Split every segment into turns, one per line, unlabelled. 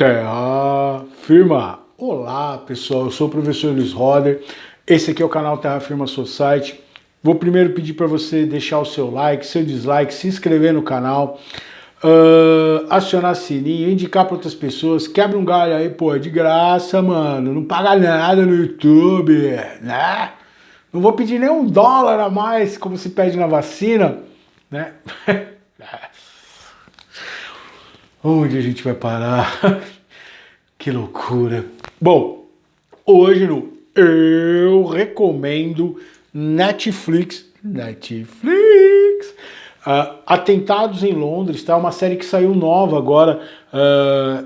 Terra Firma. Olá pessoal, eu sou o professor Luiz Roder, esse aqui é o canal Terra Firma Society. Vou primeiro pedir para você deixar o seu like, seu dislike, se inscrever no canal, acionar sininho, indicar para outras pessoas, quebra um galho aí, pô, é de graça, mano, não paga nada no YouTube, né? Não vou pedir nem $1 a mais, como se pede na vacina, né? Onde a gente vai parar? Que loucura. Bom, hoje no Eu Recomendo Netflix. Atentados em Londres, tá? Uma série que saiu nova agora,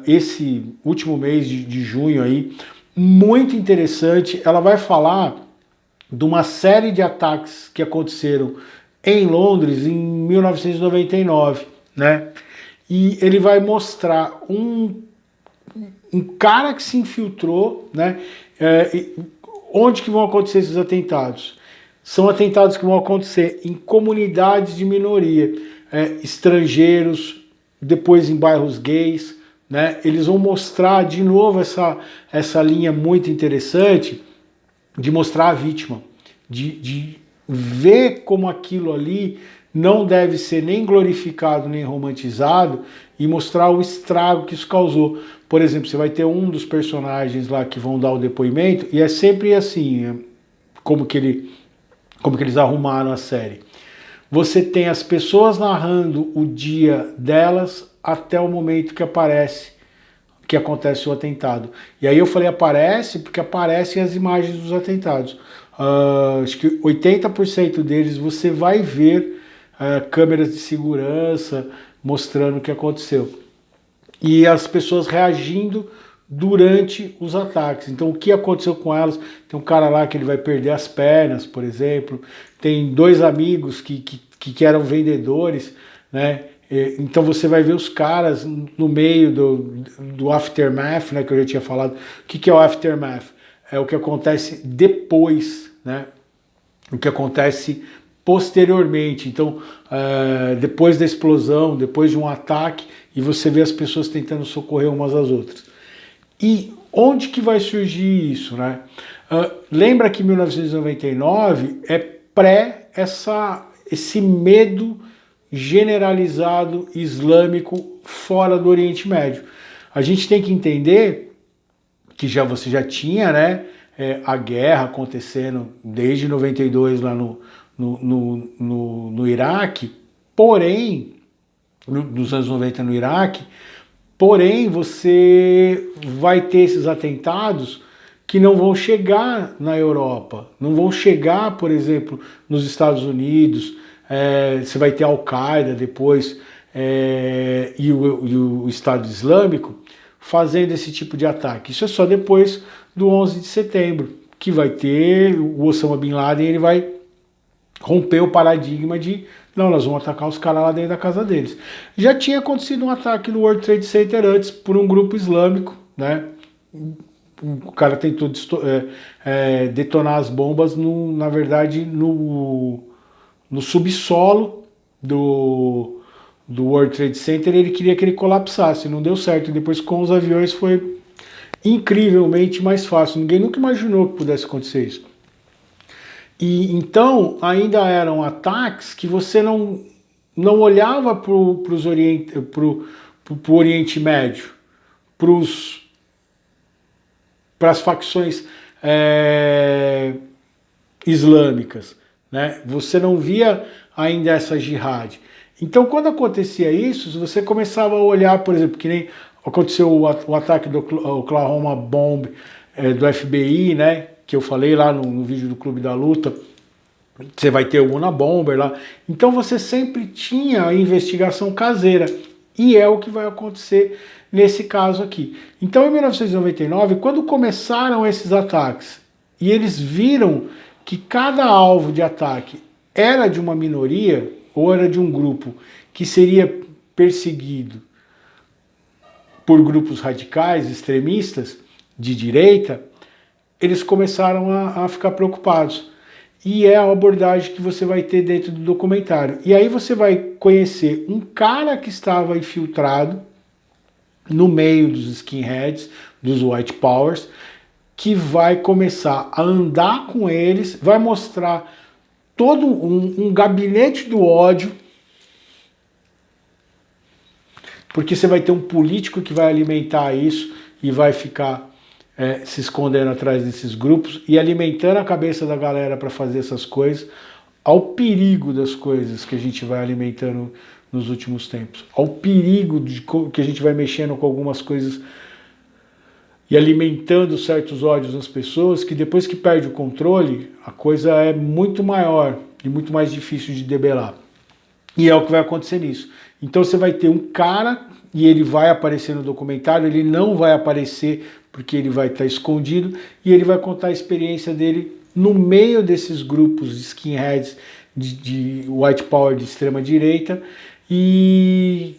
esse último mês de junho aí. Muito interessante. Ela vai falar de uma série de ataques que aconteceram em Londres em 1999, né? E ele vai mostrar um cara que se infiltrou, né? Onde que vão acontecer esses atentados? São atentados que vão acontecer em comunidades de minoria, estrangeiros, depois em bairros gays, né? Eles vão mostrar de novo essa linha muito interessante de mostrar a vítima, de ver como aquilo ali não deve ser nem glorificado nem romantizado e mostrar o estrago que isso causou. Por exemplo, você vai ter um dos personagens lá que vão dar o depoimento e é sempre assim, como que eles arrumaram a série. Você tem as pessoas narrando o dia delas até o momento que acontece o atentado. E aí eu falei aparece porque aparecem as imagens dos atentados. Acho que 80% deles você vai ver câmeras de segurança mostrando o que aconteceu. E as pessoas reagindo durante os ataques. Então o que aconteceu com elas? Tem um cara lá que ele vai perder as pernas, por exemplo. Tem dois amigos que eram vendedores, né? Então você vai ver os caras no meio do aftermath, né, que eu já tinha falado. O que é o aftermath? É o que acontece depois, né? O que acontece posteriormente. Então, depois da explosão, depois de um ataque, e você vê as pessoas tentando socorrer umas às outras. E onde que vai surgir isso, né? Lembra que 1999 é pré esse medo generalizado islâmico fora do Oriente Médio. A gente tem que entender que você já tinha, né, a guerra acontecendo desde 92 lá no Iraque, porém, nos anos 90 no Iraque, porém você vai ter esses atentados que não vão chegar na Europa, não vão chegar, por exemplo, nos Estados Unidos. Você vai ter a Al-Qaeda depois e o Estado Islâmico fazendo esse tipo de ataque. Isso é só depois do 11 de setembro, que vai ter o Osama Bin Laden, ele vai romper o paradigma de não, nós vamos atacar os caras lá dentro da casa deles. Já tinha acontecido um ataque no World Trade Center antes por um grupo islâmico, né? O cara tentou detonar as bombas, na verdade, no subsolo do World Trade Center. Ele queria que ele colapsasse, não deu certo. E depois com os aviões foi incrivelmente mais fácil. Ninguém nunca imaginou que pudesse acontecer isso. E então ainda eram ataques que você não olhava para o Oriente Médio, para as facções islâmicas, né? Você não via ainda essa jihad. Então quando acontecia isso, você começava a olhar, por exemplo, que nem aconteceu o ataque do Oklahoma Bomb do FBI, né? Que eu falei lá no vídeo do Clube da Luta. Você vai ter o Unabomber lá. Então você sempre tinha a investigação caseira. E é o que vai acontecer nesse caso aqui. Então em 1999, quando começaram esses ataques, e eles viram que cada alvo de ataque era de uma minoria, ou era de um grupo que seria perseguido por grupos radicais, extremistas, de direita, eles começaram a ficar preocupados. E é a abordagem que você vai ter dentro do documentário. E aí você vai conhecer um cara que estava infiltrado, no meio dos skinheads, dos white powers, que vai começar a andar com eles, vai mostrar todo um gabinete do ódio, porque você vai ter um político que vai alimentar isso e vai ficar se escondendo atrás desses grupos e alimentando a cabeça da galera para fazer essas coisas, ao perigo das coisas que a gente vai alimentando nos últimos tempos, ao perigo de que a gente vai mexendo com algumas coisas e alimentando certos ódios nas pessoas, que depois que perde o controle, a coisa é muito maior e muito mais difícil de debelar. E é o que vai acontecer nisso. Então você vai ter um cara, e ele vai aparecer no documentário, ele não vai aparecer porque ele vai estar escondido, e ele vai contar a experiência dele no meio desses grupos de skinheads, de white power de extrema direita, e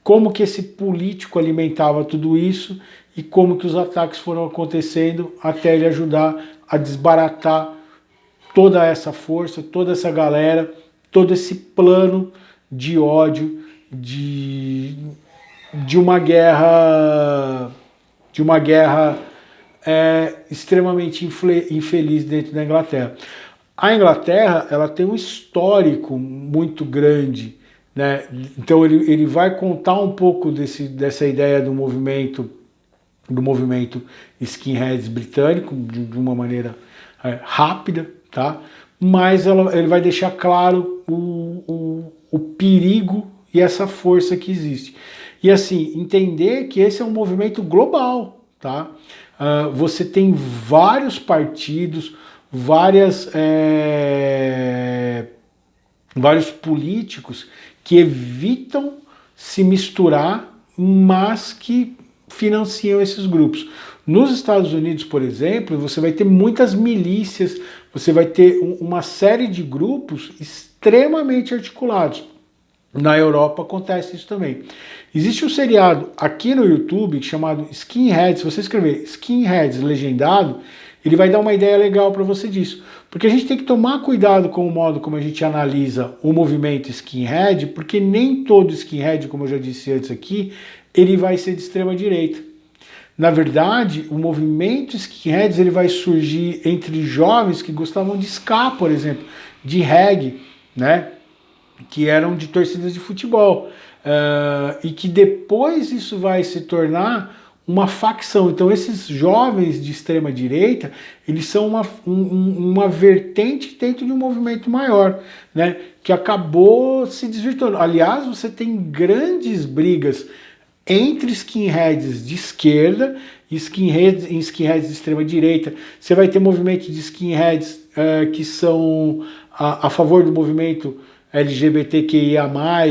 como que esse político alimentava tudo isso, e como que os ataques foram acontecendo até ele ajudar a desbaratar toda essa força, toda essa galera, todo esse plano de ódio, de uma guerra extremamente infeliz dentro da Inglaterra. A Inglaterra, ela tem um histórico muito grande, né? Então ele vai contar um pouco dessa ideia do movimento skinheads britânico de uma maneira rápida, tá? Mas ele vai deixar claro o perigo e essa força que existe. E assim, entender que esse é um movimento global, tá? Você tem vários partidos, vários políticos que evitam se misturar, mas que financiam esses grupos. Nos Estados Unidos, por exemplo, você vai ter muitas milícias, você vai ter uma série de grupos extremamente articulados. Na Europa acontece isso também. Existe um seriado aqui no YouTube chamado Skinheads. Se você escrever Skinheads legendado, ele vai dar uma ideia legal para você disso. Porque a gente tem que tomar cuidado com o modo como a gente analisa o movimento skinhead, porque nem todo skinhead, como eu já disse antes aqui, ele vai ser de extrema direita. Na verdade, o movimento skinheads ele vai surgir entre jovens que gostavam de ska, por exemplo, de reggae, né? Que eram de torcidas de futebol. E que depois isso vai se tornar uma facção. Então esses jovens de extrema direita, eles são uma vertente dentro de um movimento maior, né, que acabou se desvirtuando. Aliás, você tem grandes brigas entre skinheads de esquerda e skinheads de extrema direita. Você vai ter movimentos de skinheads que são a favor do movimento LGBTQIA+,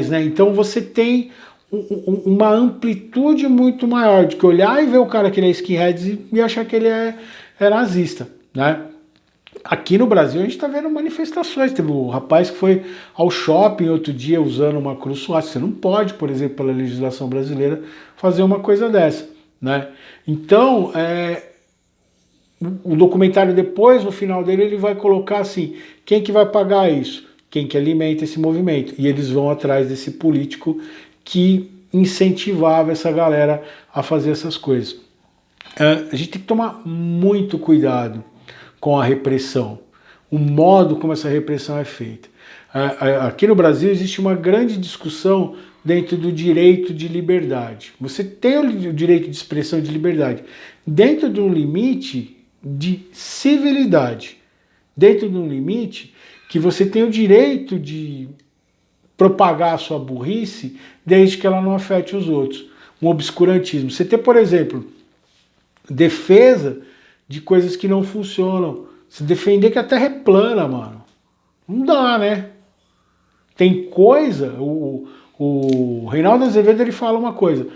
né? Então você tem uma amplitude muito maior de que olhar e ver o cara que ele é skinhead e achar que ele é nazista, né? Aqui no Brasil a gente está vendo manifestações. Teve um rapaz que foi ao shopping outro dia usando uma cruz suástica. Você não pode, por exemplo, pela legislação brasileira, fazer uma coisa dessa, né? Então, o documentário depois, no final dele, ele vai colocar assim, quem que vai pagar isso? Quem que alimenta esse movimento? E eles vão atrás desse político que incentivava essa galera a fazer essas coisas. A gente tem que tomar muito cuidado com a repressão, o modo como essa repressão é feita. Aqui no Brasil existe uma grande discussão dentro do direito de liberdade. Você tem o direito de expressão e de liberdade dentro de um limite de civilidade, dentro de um limite que você tem o direito de propagar a sua burrice desde que ela não afete os outros. Um obscurantismo. Você tem, por exemplo, defesa de coisas que não funcionam. Se defender que a Terra é plana, mano. Não dá, né? Tem coisa... O Reinaldo Azevedo ele fala uma coisa.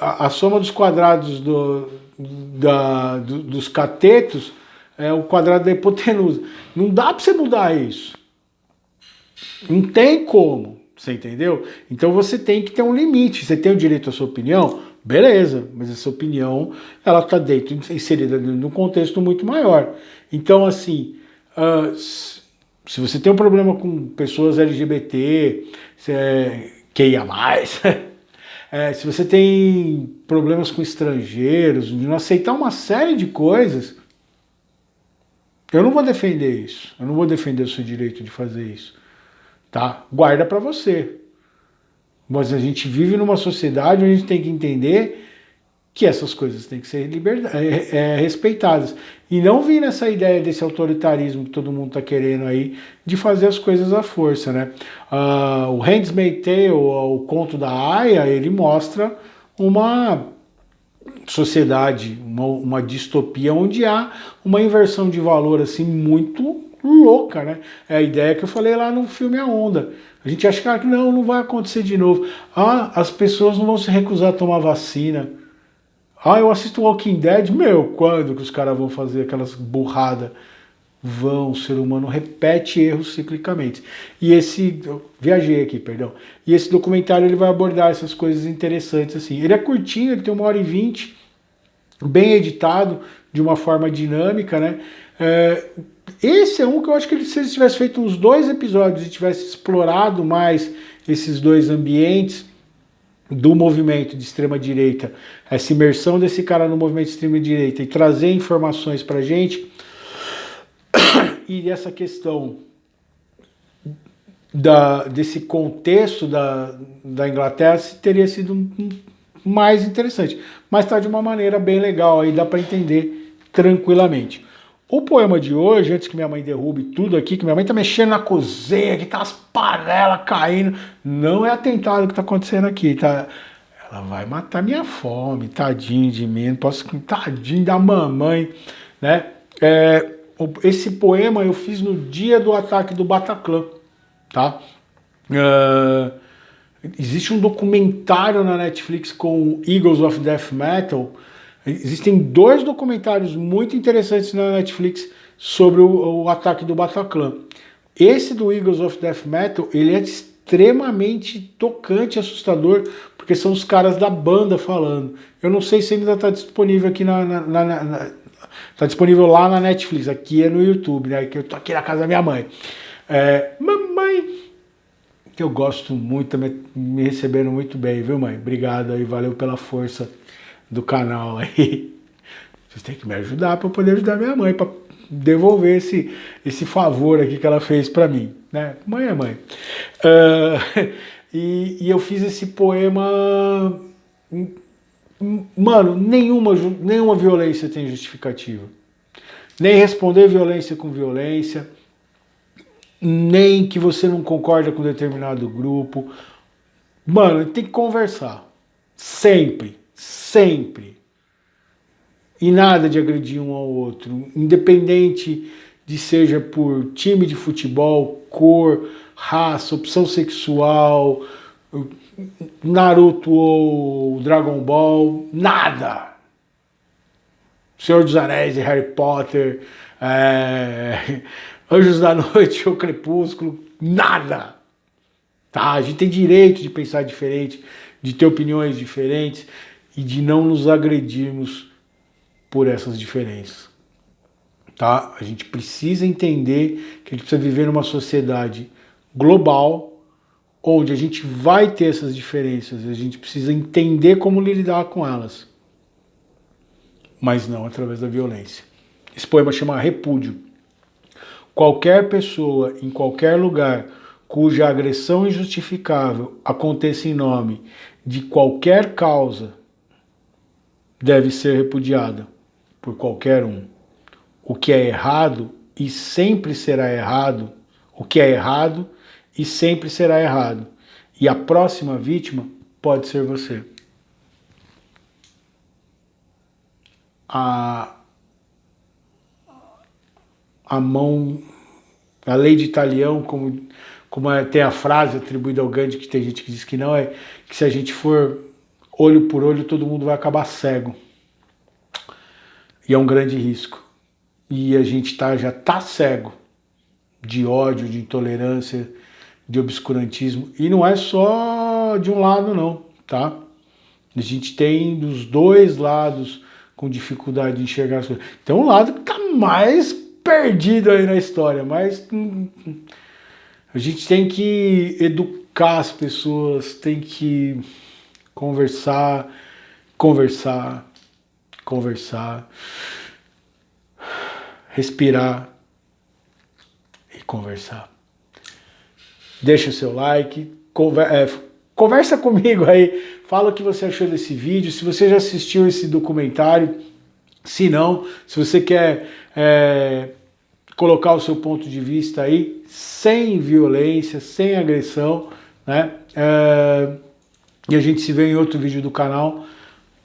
A soma dos quadrados dos catetos é o quadrado da hipotenusa. Não dá para você mudar isso. Não tem como, você entendeu? Então você tem que ter um limite. Você tem o direito à sua opinião, beleza, mas essa opinião ela está inserida dentro de um contexto muito maior. Então, assim, se você tem um problema com pessoas LGBT, QIA+, se você tem problemas com estrangeiros, de não aceitar uma série de coisas, eu não vou defender isso. Eu não vou defender o seu direito de fazer isso. Tá? Guarda para você. Mas a gente vive numa sociedade onde a gente tem que entender que essas coisas têm que ser respeitadas. E não vir nessa ideia desse autoritarismo que todo mundo está querendo aí, de fazer as coisas à força, né? O Handmaid's Tale, o conto da Aya, ele mostra uma sociedade, uma distopia onde há uma inversão de valor assim muito louca, né? É a ideia que eu falei lá no filme A Onda. A gente acha que não vai acontecer de novo. As pessoas não vão se recusar a tomar vacina. Eu assisto Walking Dead. Quando que os caras vão fazer aquelas burradas? O ser humano repete erros ciclicamente. Viajei aqui, perdão. E esse documentário ele vai abordar essas coisas interessantes assim. Ele é curtinho, ele tem 1h20, bem editado, de uma forma dinâmica, né? Esse é um que eu acho que se eles tivessem feito uns 2 episódios e tivesse explorado mais esses 2 ambientes do movimento de extrema-direita, essa imersão desse cara no movimento de extrema-direita e trazer informações pra gente, e essa questão desse contexto da Inglaterra teria sido mais interessante. Mas está de uma maneira bem legal, aí dá para entender tranquilamente. O poema de hoje, antes que minha mãe derrube tudo aqui, que minha mãe tá mexendo na cozinha, que tá as panelas caindo, não é atentado que tá acontecendo aqui, tá? Ela vai matar minha fome, tadinho de mim, não posso, tadinho da mamãe, né? Esse poema eu fiz no dia do ataque do Bataclan, tá? Existe um documentário na Netflix com Eagles of Death Metal. Existem 2 documentários muito interessantes na Netflix sobre o ataque do Bataclan. Esse do Eagles of Death Metal, ele é extremamente tocante e assustador, porque são os caras da banda falando. Eu não sei se ainda está disponível aqui tá disponível lá na Netflix, aqui é no YouTube, né? Que eu tô aqui na casa da minha mãe. Mamãe, que eu gosto muito, me recebendo muito bem, viu, mãe? Obrigado aí, valeu pela força do canal aí. Vocês têm que me ajudar para eu poder ajudar minha mãe, para devolver esse favor aqui que ela fez para mim, né? Mãe é mãe. E eu fiz esse poema. Mano, nenhuma violência tem justificativa. Nem responder violência com violência, nem que você não concorda com determinado grupo. Mano, tem que conversar. Sempre. Sempre. E nada de agredir um ao outro. Independente de seja por time de futebol, cor, raça, opção sexual, Naruto ou Dragon Ball, nada. Senhor dos Anéis e Harry Potter, Anjos da Noite ou Crepúsculo, nada. Tá? A gente tem direito de pensar diferente, de ter opiniões diferentes e de não nos agredirmos por essas diferenças. Tá? A gente precisa entender que a gente precisa viver numa sociedade global onde a gente vai ter essas diferenças, a gente precisa entender como lidar com elas, mas não através da violência. Esse poema chama Repúdio. Qualquer pessoa, em qualquer lugar, cuja agressão injustificável aconteça em nome de qualquer causa, deve ser repudiada por qualquer um. O que é errado e sempre será errado, o que é errado e sempre será errado. E a próxima vítima pode ser você. A lei de Italião, como tem a frase atribuída ao Gandhi, que tem gente que diz que não, é que se a gente for olho por olho, todo mundo vai acabar cego. E é um grande risco. E a gente já está cego de ódio, de intolerância, de obscurantismo. E não é só de um lado, não, tá? A gente tem dos 2 lados com dificuldade de enxergar as coisas. Tem um lado que está mais perdido aí na história, mas a gente tem que educar as pessoas, tem que conversar, conversar, conversar, respirar e conversar. Deixa o seu like, conversa comigo aí, fala o que você achou desse vídeo, se você já assistiu esse documentário, se não, se você quer colocar o seu ponto de vista aí, sem violência, sem agressão, né? E a gente se vê em outro vídeo do canal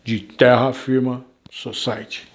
de Terra Firma Society.